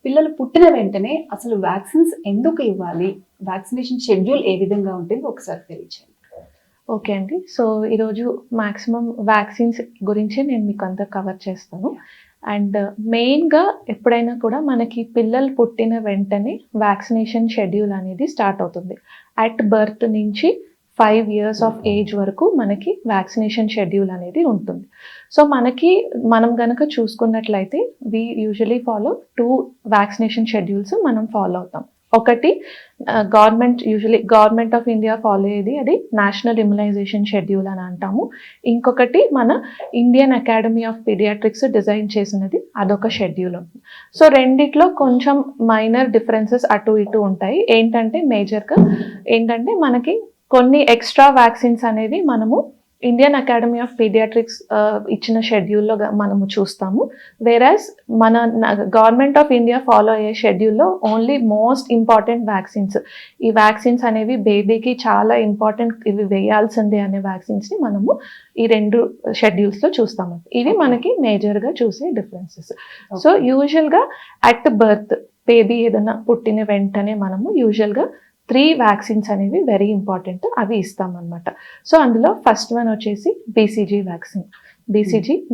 పిల్లలు పుట్టిన వెంటనే అసలు వ్యాక్సిన్స్ ఎందుకు ఇవ్వాలి? వ్యాక్సినేషన్ షెడ్యూల్ ఏ విధంగా ఉంటుంది ఒకసారి తెలియచేయండి. ఓకే అండి. సో, ఈరోజు మాక్సిమం వ్యాక్సిన్స్ గురించి నేను మీకు అంతా కవర్ చేస్తాను. అండ్ మెయిన్‌గా ఎప్పుడైనా కూడా మనకి పిల్లలు పుట్టిన వెంటనే వ్యాక్సినేషన్ షెడ్యూల్ అనేది స్టార్ట్ అవుతుంది. అట్ బర్త్ నుంచి 5 ఇయర్స్ ఆఫ్ ఏజ్ వరకు మనకి వ్యాక్సినేషన్ షెడ్యూల్ అనేది ఉంటుంది. సో, మనం గనక చూసుకున్నట్లయితే యూజువల్లీ ఫాలో 2 వ్యాక్సినేషన్ షెడ్యూల్స్ మనం ఫాలో అవుతాం. ఒకటి గవర్నమెంట్ ఆఫ్ ఇండియా ఫాలో అయ్యేది, అది నేషనల్ ఇమ్యునైజేషన్ షెడ్యూల్ అని అంటాము. ఇంకొకటి మన Indian academy of paediatrics design చేసినది, అదొక షెడ్యూల్ ఉంది. సో రెండిట్లో కొంచెం మైనర్ డిఫరెన్సెస్ అటు ఇటు ఉంటాయి. మేజర్గా ఏంటంటే మనకి కొన్ని ఎక్స్ట్రా వ్యాక్సిన్స్ అనేవి మనము ఇండియన్ అకాడమీ ఆఫ్ పీడియాట్రిక్స్ ఇచ్చిన షెడ్యూల్లో మనము చూస్తాము. వేరాజ్ మన గవర్నమెంట్ ఆఫ్ ఇండియా ఫాలో అయ్యే షెడ్యూల్లో ఓన్లీ మోస్ట్ ఇంపార్టెంట్ వ్యాక్సిన్స్, ఈ వ్యాక్సిన్స్ అనేవి బేబీకి చాలా ఇంపార్టెంట్, ఇవి వేయాల్సిందే అనే వ్యాక్సిన్స్ని మనము ఈ 2 షెడ్యూల్స్లో చూస్తాము. ఇవి మనకి మేజర్గా చూసే డిఫరెన్సెస్. సో యూజువల్గా అట్ బర్త్ బేబీ ఏదైనా పుట్టిన వెంటనే మనము యూజువల్గా 3 వ్యాక్సిన్స్ అనేవి వెరీ ఇంపార్టెంట్, అవి ఇస్తామన్నమాట. సో అందులో ఫస్ట్ వన్ వచ్చేసి BCG vaccine,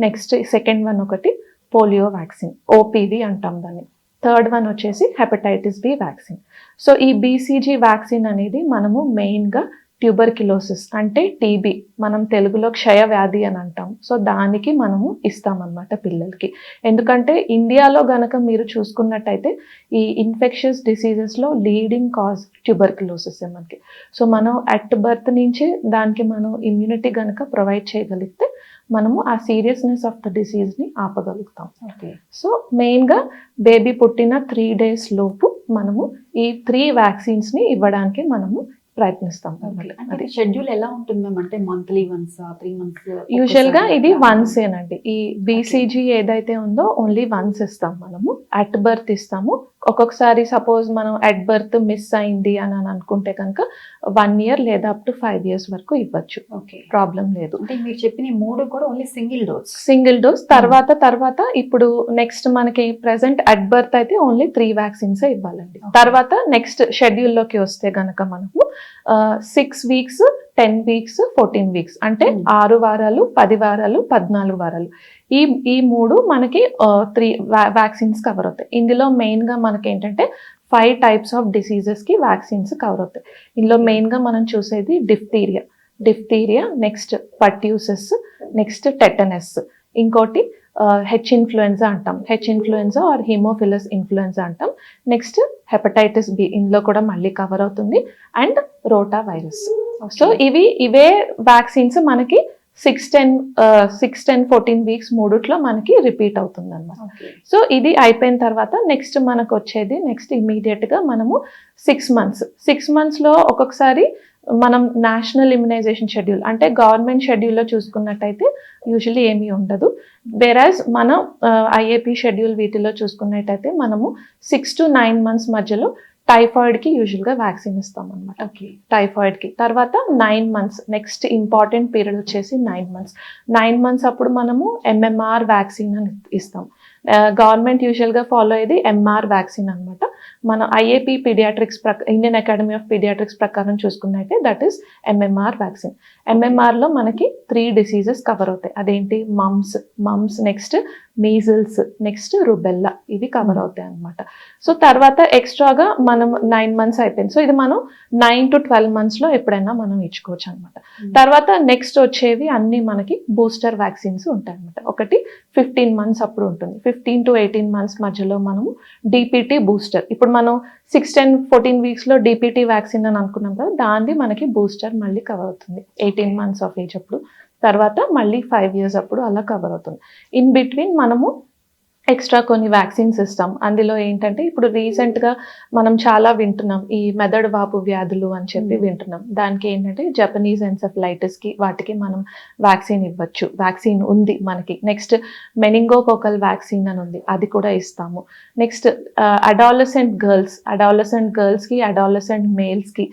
next second one ఒకటి పోలియో వ్యాక్సిన్, ఓపీవీ అంటాం దాన్ని. థర్డ్ వన్ వచ్చేసి హెపటైటిస్ బి వ్యాక్సిన్. సో ఈ బీసీజీ వ్యాక్సిన్ అనేది మనము మెయిన్గా ట్యూబర్క్యులోసిస్ అంటే టీబీ, మనం తెలుగులో క్షయ వ్యాధి అని అంటాం. సో దానికి మనము ఇస్తామన్నమాట పిల్లలకి. ఎందుకంటే ఇండియాలో గనక మీరు చూసుకున్నట్టయితే ఈ ఇన్ఫెక్షస్ డిసీజెస్లో లీడింగ్ కాజ్ ట్యూబర్క్యులోసిస్ మనకి. సో మనం అట్ బర్త్ నుంచే దానికి మనం ఇమ్యూనిటీ గనక ప్రొవైడ్ చేయగలిగితే మనము ఆ సీరియస్నెస్ ఆఫ్ ద డిసీజ్ని ఆపగలుగుతాం. సో మెయిన్గా బేబీ పుట్టిన 3 days లోపు మనము ఈ 3 వ్యాక్సిన్స్ని ఇవ్వడానికి మనము ప్రయత్నిస్తాం. అది షెడ్యూల్ ఎలా ఉంటుంది మ్యామ్? అంటే మంత్లీ వన్స్, 3 months? యూజువల్గా ఇది వన్సేనండి. ఈ బీసీజీ ఏదైతే ఉందో ఓన్లీ వన్స్ ఇస్తాం మనము. అట్ బర్త్ ఇస్తాము. ఒక్కొక్కసారి సపోజ్ మనం అట్ బర్త్ మిస్ అయింది అని అనుకుంటే కనుక 1 year లేదా అప్ టు 5 years వరకు ఇవ్వచ్చు. ఓకే, ప్రాబ్లం లేదు. అంటే మీరు చెప్పిన 3 కూడా ఓన్లీ సింగిల్ డోస్. తర్వాత ఇప్పుడు నెక్స్ట్ మనకి ప్రెసెంట్ అట్ బర్త్ అయితే ఓన్లీ 3 వ్యాక్సిన్స్ ఇవ్వాలండి. తర్వాత నెక్స్ట్ షెడ్యూల్లోకి వస్తే గనక మనము 6 weeks, 10 weeks, 14 weeks అంటే 6 వారాలు, 10 వారాలు, 14 వారాలు, ఈ 3 మనకి 3 వ్యాక్సిన్స్ కవర్ అవుతాయి. ఇందులో మెయిన్గా మనకి ఏంటంటే 5 types ఆఫ్ డిసీజెస్కి వ్యాక్సిన్స్ కవర్ అవుతాయి. ఇందులో మెయిన్గా మనం చూసేది డిఫ్తీరియా, నెక్స్ట్ పర్ట్యూసిస్, నెక్స్ట్ టెటనస్, ఇంకోటి హెచ్ ఇన్ఫ్లుయెన్జా అంటాం, ఆర్ హిమోఫిలస్ ఇన్ఫ్లుయెన్జా అంటాం. నెక్స్ట్ హెపటైటిస్ బి, ఇందులో కూడా మళ్ళీ కవర్ అవుతుంది, అండ్ రోటా వైరస్. సో ఇవే వ్యాక్సిన్స్ మనకి 6, 10, 14 weeks మూడిట్లో మనకి రిపీట్ అవుతుంది అన్నమాట. సో ఇది అయిపోయిన తర్వాత నెక్స్ట్ మనకు వచ్చేది ఇమీడియట్గా మనము 6 monthsలో ఒక్కొక్కసారి మనం నేషనల్ ఇమ్యునైజేషన్ షెడ్యూల్ అంటే గవర్నమెంట్ షెడ్యూల్లో చూసుకున్నట్టయితే యూజువల్లీ ఏమీ ఉండదు. వేరాజ్ మనం ఐఏపీ షెడ్యూల్ వీటిలో చూసుకున్నట్టయితే మనము 6 to 9 months మధ్యలో టైఫాయిడ్కి యూజువల్గా వ్యాక్సిన్ ఇస్తాం అనమాట. టైఫాయిడ్కి తర్వాత 9 months, నెక్స్ట్ ఇంపార్టెంట్ పీరియడ్ వచ్చేసి 9 months అప్పుడు మనము ఎంఎంఆర్ వ్యాక్సిన్ అని ఇస్తాం. గవర్నమెంట్ యూజువల్గా ఫాలో అయ్యేది ఎంఆర్ వ్యాక్సిన్ అనమాట. మన IAP paediatrics Indian academy of paediatrics ప్రకారం చూసుకున్నట్టే దట్ ఈస్ ఎంఎంఆర్ వ్యాక్సిన్. ఎంఎంఆర్లో మనకి 3 diseases కవర్ అవుతాయి. అదేంటి? Mumps, next measles, next rubella, ఇవి కవర్ అవుతాయి అనమాట. సో తర్వాత ఎక్స్ట్రాగా మనం 9 months అయిపోయింది. సో ఇది మనం 9 to 12 monthsలో ఎప్పుడైనా మనం ఇచ్చుకోవచ్చు అనమాట. తర్వాత నెక్స్ట్ వచ్చేవి అన్ని మనకి బూస్టర్ వ్యాక్సిన్స్ ఉంటాయి అనమాట. ఒకటి 15 months అప్పుడు ఉంటుంది. 15 to 18 months మధ్యలో మనము డిపిటీ బూస్టర్, ఇప్పుడు మనం 6, 10, 14 weeksలో డిపిటీ వ్యాక్సిన్ అని అనుకున్నాం కదా, దాన్ని మనకి బూస్టర్ మళ్ళీ కవర్ అవుతుంది 18 months ఆఫ్ ఏజ్ అప్పుడు. తర్వాత మళ్ళీ 5 years అప్పుడు అలా కవర్ అవుతుంది. ఇన్ బిట్వీన్ మనము ఎక్స్ట్రా కొన్ని వ్యాక్సిన్స్ ఇస్తాం. అందులో ఏంటంటే ఇప్పుడు రీసెంట్గా మనం చాలా వింటున్నాం, ఈ మెదడు వాపు వ్యాధులు అని చెప్పి వింటున్నాం. దానికి ఏంటంటే జపనీస్ ఎన్సెఫలైటిస్కి వాటికి మనం వ్యాక్సిన్ ఇవ్వచ్చు, వ్యాక్సిన్ ఉంది మనకి. నెక్స్ట్ మెనింగోకోకల్ వ్యాక్సిన్ అని ఉంది, అది కూడా ఇస్తాము. నెక్స్ట్ అడాలసెంట్ గర్ల్స్కి, అడాలసెంట్ మేల్స్కి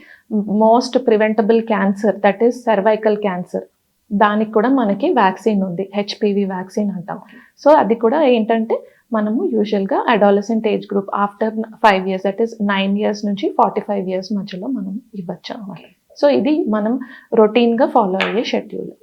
most preventable cancer, that is cervical cancer, దానికి కూడా మనకి వ్యాక్సిన్ ఉంది, హెచ్పివి వ్యాక్సిన్ అంటాం. సో అది కూడా ఏంటంటే మనము యూజువల్గా adolescent age group after 5 years, that is 9 years నుంచి 45 years మధ్యలో మనం ఇవ్వచ్చు అన్నమాట. సో ఇది మనం రొటీన్గా ఫాలో అయ్యే షెడ్యూల్.